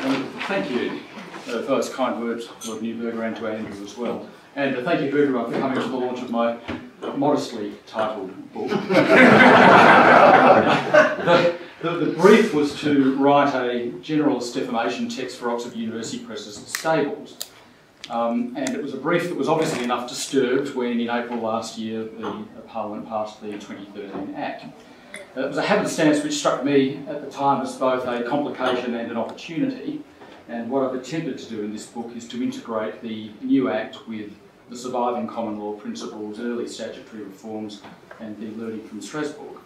Thank you for those kind words, Lord Newberger, and to Andrew as well. And thank you to everyone for coming to the launch of my modestly titled book. The brief was to write a generalist defamation text for Oxford University Press's Stables. And it was a brief that was obviously enough disturbed when in April last year the Parliament passed the 2013 Act. It was a happenstance which struck me at the time as both a complication and an opportunity, and what I've attempted to do in this book is to integrate the new Act with the surviving common law principles, early statutory reforms and the learning from Strasbourg.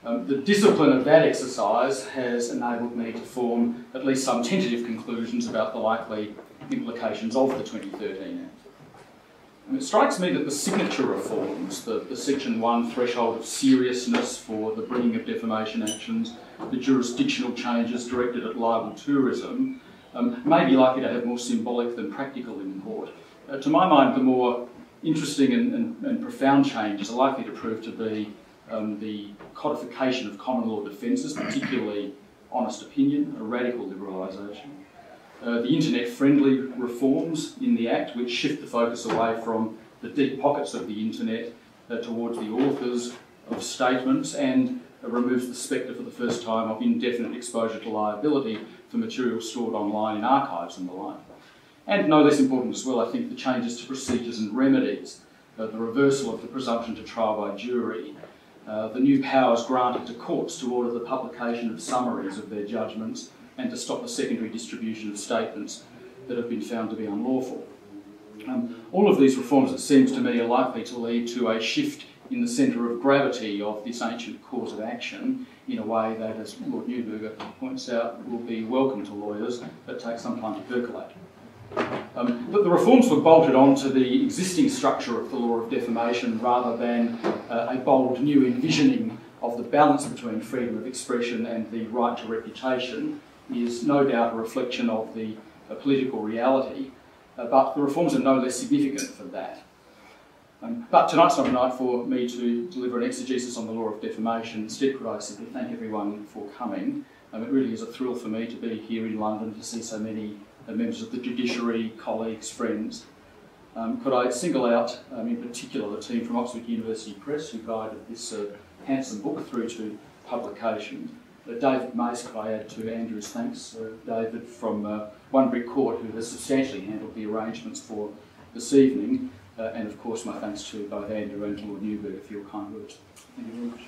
The discipline of that exercise has enabled me to form at least some tentative conclusions about the likely implications of the 2013 Act. And it strikes me that the signature reforms, the Section 1 threshold of seriousness for the bringing of defamation actions, the jurisdictional changes directed at libel tourism, may be likely to have more symbolic than practical import. To my mind, the more interesting and profound changes are likely to prove to be the codification of common law defences, particularly honest opinion, a radical liberalisation. The internet-friendly reforms in the Act, which shift the focus away from the deep pockets of the internet towards the authors of statements, and removes the spectre for the first time of indefinite exposure to liability for material stored online in archives and the like. And no less important as well, I think, the changes to procedures and remedies, the reversal of the presumption to trial by jury, the new powers granted to courts to order the publication of summaries of their judgments and to stop the secondary distribution of statements that have been found to be unlawful. All of these reforms, it seems to me, are likely to lead to a shift in the centre of gravity of this ancient cause of action in a way that, as Lord Newberger points out, will be welcome to lawyers but take some time to percolate. But the reforms were bolted onto the existing structure of the law of defamation rather than a bold new envisioning of the balance between freedom of expression and the right to reputation is no doubt a reflection of the political reality, but the reforms are no less significant for that. But tonight's not a night for me to deliver an exegesis on the law of defamation. Instead, could I simply thank everyone for coming. It really is a thrill for me to be here in London to see so many members of the judiciary, colleagues, friends. Could I single out, in particular, the team from Oxford University Press who guided this handsome book through to publication. David Mace, could I add to Andrew's thanks. David from One Brick Court, who has substantially handled the arrangements for this evening. And of course, my thanks to both Andrew and to Lord Newberger for your kind words. Thank you very much.